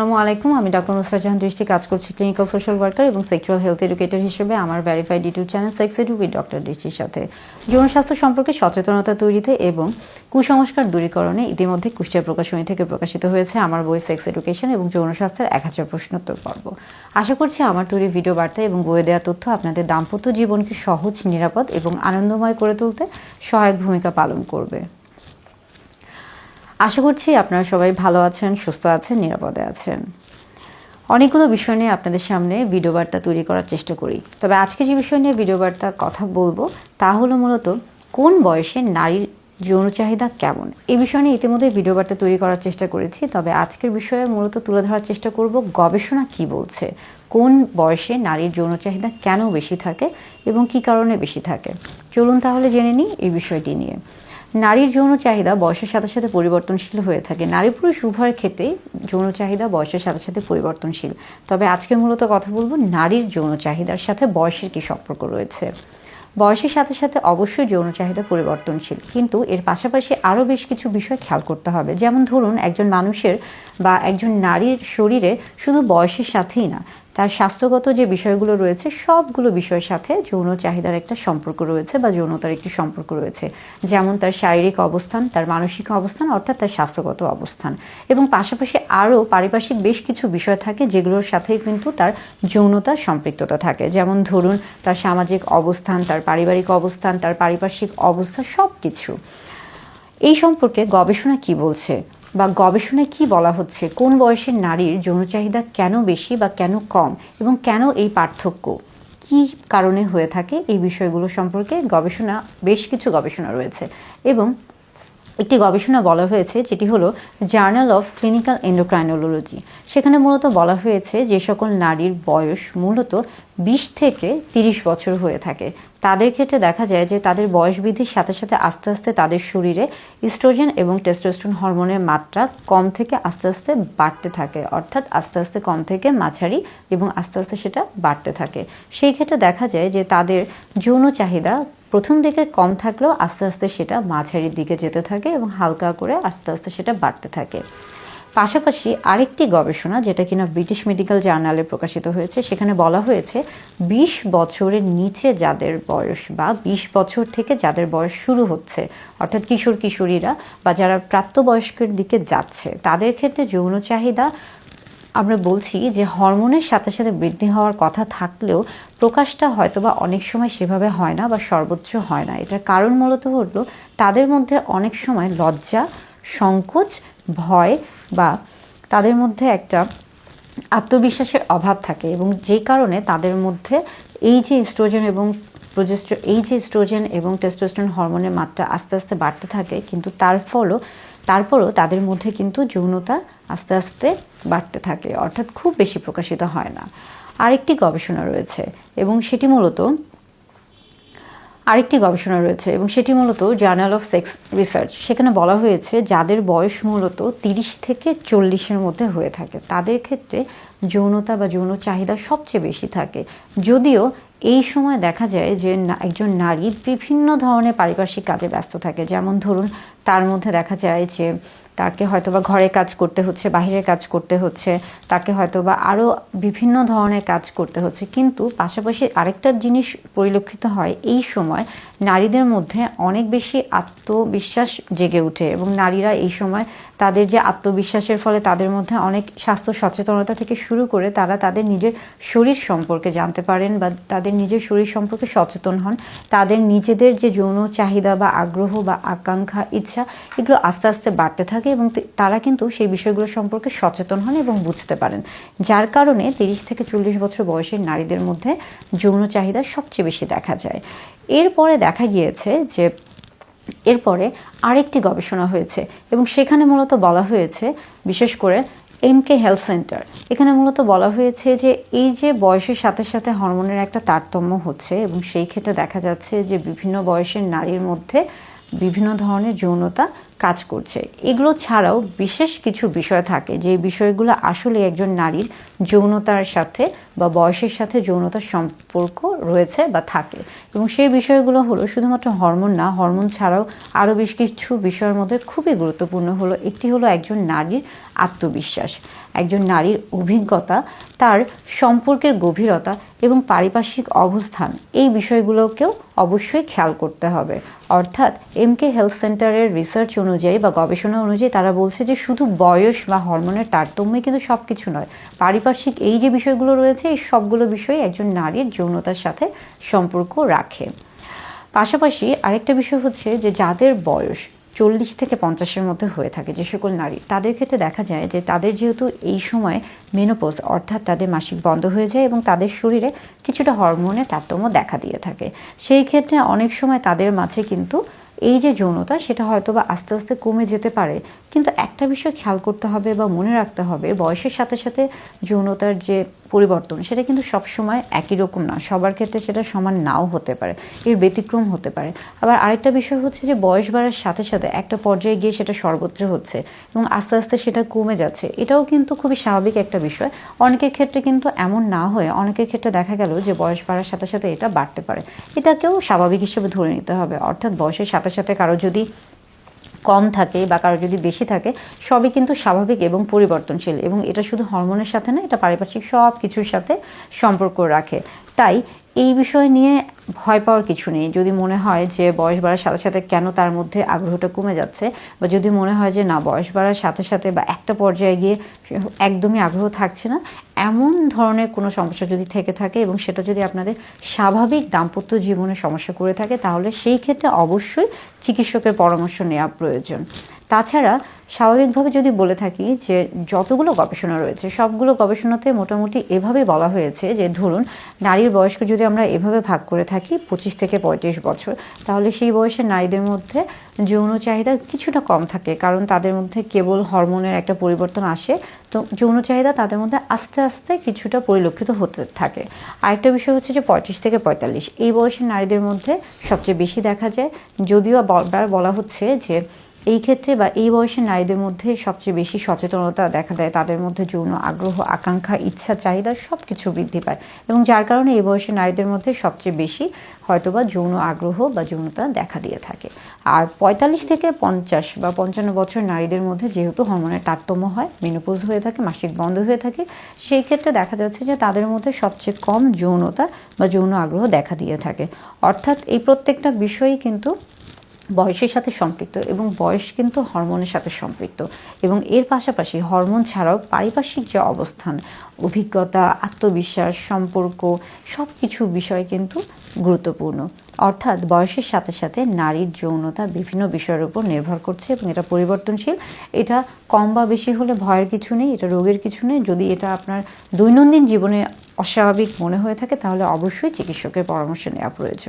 আসসালামু আলাইকুম, আমি ডক্টর নুসরাত জাহান দৃষ্টি কাজ করছি ক্লিনিক্যাল সোশ্যাল ওয়ার্কার এবং সেক্সুয়াল হেলথ এডুকেটর হিসেবে আমার verified YouTube channel sex edu with doctor দৃষ্টির সাথে যৌন স্বাস্থ্য সম্পর্কে সচেতনতা তৈরিতে এবং কুসংস্কার দূরীকরণে ইতিমধ্যে কুষ্টিয়া প্রকাশনী থেকে প্রকাশিত হয়েছে আমার বই সেক্স এডুকেশন এবং যৌন স্বাস্থ্যের 1000 প্রশ্নোত্তর পর্ব। আশা করছি আমার তৈরি ভিডিও বার্তা এবং বইয়ে দেওয়া তথ্য আপনাদের দাম্পত্য জীবনকে সহজ, নিরাপদ এবং আনন্দময় করে তুলতে সহায়ক ভূমিকা পালন করবে। আশা করছি আপনারা সবাই ভালো আছেন, সুস্থ আছেন, নিরাপদে আছেন। অনেকগুলো বিষয় নিয়ে আপনাদের সামনে ভিডিও বার্তা তৈরি করার চেষ্টা করি, তবে আজকে যে বিষয় নিয়ে ভিডিও বার্তা কথা বলবো তা হলো মূলত কোন বয়সে নারীর যৌন চাহিদা কেমন। এই বিষয় নিয়ে ইতিমধ্যে ভিডিও বার্তা তৈরি করার চেষ্টা করেছি, তবে আজকের বিষয়ে মূলত তুলে ধরার চেষ্টা করব গবেষণা কি বলছে, কোন বয়সে নারীর যৌন চাহিদা কেন বেশি থাকে এবং কি কারণে বেশি থাকে। চলুন তাহলে জেনে নিই এই বিষয়টি নিয়ে। নারীর যৌন চাহিদা বয়সের সাথে সাথে পরিবর্তনশীল হয়ে থাকে। নারী পুরুষ উভয়ের ক্ষেত্রে যৌন চাহিদা বয়সের সাথে সাথে পরিবর্তনশীল, তবে আজকে মূলত কথা বলবো নারীর যৌন চাহিদার সাথে বয়সের কি সম্পর্ক রয়েছে। বয়সের সাথে সাথে অবশ্যই যৌন চাহিদা পরিবর্তনশীল, কিন্তু এর পাশাপাশি আরও বেশ কিছু বিষয় খেয়াল করতে হবে। যেমন ধরুন, একজন মানুষের বা একজন নারীর শরীরে শুধু বয়সের সাথেই না, তার স্বাস্থ্যগত যে বিষয়গুলো রয়েছে সবগুলো বিষয়ের সাথে যৌন চাহিদার একটা সম্পর্ক রয়েছে বা যৌনতার একটি সম্পর্ক রয়েছে। যেমন তার শারীরিক অবস্থান, তার মানসিক অবস্থান অর্থাৎ তার স্বাস্থ্যগত অবস্থান, এবং পাশাপাশি আরও পারিপার্শ্বিক বেশ কিছু বিষয় থাকে যেগুলোর সাথেই কিন্তু তার যৌনতার সম্পৃক্ততা থাকে। যেমন ধরুন, তার সামাজিক অবস্থান, তার পারিবারিক অবস্থান, তার পারিপার্শ্বিক অবস্থা সব কিছু। এই সম্পর্কে গবেষণা কি বলছে বা গবেষণায় কি বলা হচ্ছে, কোন বয়সের নারীর যৌন চাহিদা কেন বেশি বা কেন কম এবং কেন এই পার্থক্য কি কারণে হয়ে থাকে, এই বিষয়গুলো সম্পর্কে বেশ কিছু গবেষণা রয়েছে। এবং একটি গবেষণা বলা হয়েছে যেটি হলো জার্নাল অফ ক্লিনিক্যাল এন্ডোক্রাইনোলজি। সেখানে মূলত বলা হয়েছে যে সকল নারীর বয়স মূলত 20 থেকে 30 বছর হয়ে থাকে, তাদের ক্ষেত্রে দেখা যায় যে তাদের বয়স বৃদ্ধির সাথে সাথে আস্তে আস্তে তাদের শরীরে ইস্ট্রোজেন এবং টেস্টোস্টেরন হরমোনের মাত্রা কম থেকে আস্তে আস্তে বাড়তে থাকে, অর্থাৎ আস্তে আস্তে কম থেকে মাঝারি এবং আস্তে আস্তে সেটা বাড়তে থাকে। সেই ক্ষেত্রে দেখা যায় যে তাদের যৌন চাহিদা প্রথম দিকে কম থাকলেও আস্তে আস্তে সেটা মাঝারির দিকে যেতে থাকে এবং হালকা করে আস্তে আস্তে সেটা বাড়তে থাকে। পাশাপাশি আরেকটি গবেষণা যেটা কিনা ব্রিটিশ মেডিকেল জার্নালে প্রকাশিত হয়েছে, সেখানে বলা হয়েছে 20 বছরের নিচে যাদের বয়স বা 20 বছর থেকে যাদের বয়স শুরু হচ্ছে, অর্থাৎ কিশোর কিশোরীরা বা যারা প্রাপ্তবয়স্কের দিকে যাচ্ছে, তাদের ক্ষেত্রে যৌন চাহিদা আমরা বলছি যে হরমোনের সাথে সাথে বৃদ্ধি হওয়ার কথা থাকলেও প্রকাশটা হয়তোবা অনেক সময় সেভাবে হয় না বা সর্বোচ্চ হয় না। এটার কারণ মূলত হলো তাদের মধ্যে অনেক সময় লজ্জা, সংকোচ, ভয় বা তাদের মধ্যে একটা আত্মবিশ্বাসের অভাব থাকে, এবং যেই কারণে তাদের মধ্যে এই যে ইস্ট্রোজেন এবং টেস্টোস্টেরন হরমোনের মাত্রা আস্তে আস্তে বাড়তে থাকে, কিন্তু তারপরও তাদের মধ্যে কিন্তু যৌনতা আস্তে আস্তে বাড়তে থাকে, অর্থাৎ খুব বেশি প্রকাশিত হয় না। আরেকটি গবেষণা রয়েছে এবং সেটি মূলত জার্নাল অফ সেক্স রিসার্চ। সেখানে বলা হয়েছে যাদের বয়স মূলত 30 থেকে 40-এর মধ্যে হয়ে থাকে, তাদের ক্ষেত্রে যৌনতা বা যৌন চাহিদা সবচেয়ে বেশি থাকে। যদিও এই সময় দেখা যায় যে একজন নারী বিভিন্ন ধরনের পারিপার্শ্বিক কাজে ব্যস্ত থাকে। যেমন ধরুন, তার মধ্যে দেখা যায় যে তাকে হয়তোবা ঘরের কাজ করতে হচ্ছে, বাহিরের কাজ করতে হচ্ছে, তাকে হয়তোবা আরও বিভিন্ন ধরনের কাজ করতে হচ্ছে, কিন্তু পাশাপাশি আরেকটা জিনিস পরিলক্ষিত হয়, এই সময় নারীদের মধ্যে অনেক বেশি আত্মবিশ্বাস জেগে ওঠে এবং নারীরা এই সময় তাদের যে আত্মবিশ্বাসের ফলে তাদের মধ্যে অনেক স্বাস্থ্য সচেতনতা থেকে শুরু করে তারা তাদের নিজের শরীর সম্পর্কে জানতে পারেন বা তাদের নিজের শরীর সম্পর্কে সচেতন হন। তাদের নিজেদের যে যৌন চাহিদা বা আগ্রহ বা আকাঙ্ক্ষা, ইচ্ছা, এগুলো আস্তে আস্তে বাড়তে থাকে এবং তারা কিন্তু সেই বিষয়গুলো সম্পর্কে সচেতন হন এবং বুঝতে পারেন, যার কারণে 30 থেকে 40 বছর বয়সের নারীদের মধ্যে যৌন চাহিদা সবচেয়ে বেশি দেখা যায়। এরপরে দেখা গিয়েছে যে এরপরে আরেকটি গবেষণা হয়েছে এবং সেখানে মূলত বলা হয়েছে, বিশেষ করে MK হেলথ সেন্টার, এখানে মূলত বলা হয়েছে যে এই যে বয়সের সাথে সাথে হরমোনের একটা তারতম্য হচ্ছে এবং সেই ক্ষেত্রে দেখা যাচ্ছে যে বিভিন্ন বয়সের নারীর মধ্যে বিভিন্ন ধরনের যৌনতা কাজ করছে। এগুলো ছাড়াও বিশেষ কিছু বিষয় থাকে যে বিষয়গুলো আসলে একজন নারীর যৌনতার সাথে বা বয়সের সাথে যৌনতার সম্পর্ক রয়েছে বা থাকে, এবং সেই বিষয়গুলো হলো শুধুমাত্র হরমোন না, হরমোন ছাড়াও আরও বেশ কিছু বিষয়ের মধ্যে খুবই গুরুত্বপূর্ণ হলো একটি হলো একজন নারীর আত্মবিশ্বাস। একজন নারীর অভিজ্ঞতা, তার সম্পর্কের গভীরতা এবং পারিপার্শ্বিক অবস্থান, এই বিষয়গুলোকেও অবশ্যই খেয়াল করতে হবে। অর্থাৎ এমকে হেলথ সেন্টারের রিসার্চ অনুযায়ী বা গবেষণা অনুযায়ী তারা বলছে যে শুধু বয়স বা হরমোনের তারতম্যই কিন্তু সব কিছু নয়, পারিপার্শ্বিক এই যে বিষয়গুলো রয়েছে এই সবগুলো বিষয় একজন নারীর যৌনতার সাথে সম্পর্ক রাখে। পাশাপাশি আরেকটা বিষয় হচ্ছে যে যাদের বয়স 40 থেকে 50-এর মধ্যে হয়ে থাকে, যে সকল নারী, তাদের ক্ষেত্রে দেখা যায় যে তাদের যেহেতু এই সময় মেনোপজ অর্থাৎ তাদের মাসিক বন্ধ হয়ে যায় এবং তাদের শরীরে কিছুটা হরমোনের তারতম্য দেখা দিয়ে থাকে, সেই ক্ষেত্রে অনেক সময় তাদের মাঝে কিন্তু এই যে যৌনতা সেটা হয়তো বা আস্তে আস্তে কমে যেতে পারে। কিন্তু একটা বিষয় খেয়াল করতে হবে বা মনে রাখতে হবে, বয়সের সাথে সাথে যৌনতার যে পরিবর্তন সেটা কিন্তু সবসময় একই রকম না, সবার ক্ষেত্রে সেটা সমান নাও হতে পারে, এর ব্যতিক্রম হতে পারে। আবার আরেকটা বিষয় হচ্ছে যে বয়স বাড়ার সাথে সাথে একটা পর্যায়ে গিয়ে সেটা সর্বোচ্চ হচ্ছে এবং আস্তে আস্তে সেটা কমে যাচ্ছে, এটাও কিন্তু খুবই স্বাভাবিক একটা বিষয়। অনেকের ক্ষেত্রে কিন্তু এমন না হয়ে অনেকের ক্ষেত্রে দেখা গেল যে বয়স বাড়ার সাথে সাথে এটা বাড়তে পারে, এটাকেও স্বাভাবিক হিসেবে ধরে নিতে হবে। অর্থাৎ বয়সের সাথে সাথে কারো যদি কম থাকে বা কারো যদি বেশি থাকে, সবই কিন্তু স্বাভাবিক এবং পরিবর্তনশীল, এবং এটা শুধু হরমোনের সাথে না, এটা পারিপার্শ্বিক সব কিছুর সাথে সম্পর্ক রাখে। তাই এই বিষয় নিয়ে ভয় পাওয়ার কিছু নেই। যদি মনে হয় যে বয়স বাড়ার সাথে সাথে কেন তার মধ্যে আগ্রহটা কমে যাচ্ছে, বা যদি মনে হয় যে না বয়স বাড়ার সাথে সাথে বা একটা পর্যায়ে গিয়ে একদমই আগ্রহ থাকছে না, এমন ধরনের কোনো সমস্যা যদি থেকে থাকে এবং সেটা যদি আপনাদের স্বাভাবিক দাম্পত্য জীবনে সমস্যা করে থাকে, তাহলে সেই ক্ষেত্রে অবশ্যই চিকিৎসকের পরামর্শ নেওয়া প্রয়োজন। তাছাড়া স্বাভাবিকভাবে যদি বলে থাকি যে যতগুলো গবেষণা রয়েছে সবগুলো গবেষণাতে মোটামুটি এভাবে বলা হয়েছে যে ধরুন নারীর বয়সকে যদি আমরা এভাবে ভাগ করে থাকি 25 থেকে 35 বছর, তাহলে সেই বয়সের নারীদের মধ্যে যৌন চাহিদা কিছুটা কম থাকে, কারণ তাদের মধ্যে কেবল হরমোনের একটা পরিবর্তন আসে, তো যৌন চাহিদা তাদের মধ্যে আস্তে আস্তে কিছুটা পরিলক্ষিত হতে থাকে। আরেকটা বিষয় হচ্ছে যে 35 থেকে 45 এই বয়সের নারীদের মধ্যে সবচেয়ে বেশি দেখা যায়, যদিও বলা হচ্ছে যে এই ক্ষেত্রে বা এই বয়সের নারীদের মধ্যে সবচেয়ে বেশি সচেতনতা দেখা দেয়, তাদের মধ্যে যৌন আগ্রহ, আকাঙ্ক্ষা, ইচ্ছা, চাহিদা সব কিছু বৃদ্ধি পায়, এবং যার কারণে এই বয়সের নারীদের মধ্যে সবচেয়ে বেশি হয়তোবা যৌন আগ্রহ বা যৌনতা দেখা দিয়ে থাকে। আর 45 থেকে 50 বা 55 বছর নারীদের মধ্যে যেহেতু হরমোনের তারতম্য হয়, মেনোপজ হয়ে থাকে, মাসিক বন্ধ হয়ে থাকে, সেই ক্ষেত্রে দেখা যাচ্ছে যে তাদের মধ্যে সবচেয়ে কম যৌনতা বা যৌন আগ্রহ দেখা দিয়ে থাকে। অর্থাৎ এই প্রত্যেকটা বিষয়ই কিন্তু বয়সের সাথে সম্পৃক্ত, এবং বয়স কিন্তু হরমোনের সাথে সম্পৃক্ত, এবং এর পাশাপাশি হরমোন ছাড়াও পারিপার্শ্বিক যে অবস্থান, অভিজ্ঞতা, আত্মবিশ্বাস, সম্পর্ক সব কিছু বিষয় কিন্তু গুরুত্বপূর্ণ। অর্থাৎ বয়সের সাথে সাথে নারীর যৌনতা বিভিন্ন বিষয়ের উপর নির্ভর করছে এবং এটা পরিবর্তনশীল। এটা কম বা বেশি হলে ভয়ের কিছু নেই, এটা রোগের কিছু নেই। যদি এটা আপনার দৈনন্দিন জীবনে অস্বাভাবিক মনে হয়ে থাকে তাহলে অবশ্যই চিকিৎসকের পরামর্শ নেওয়া প্রয়োজন।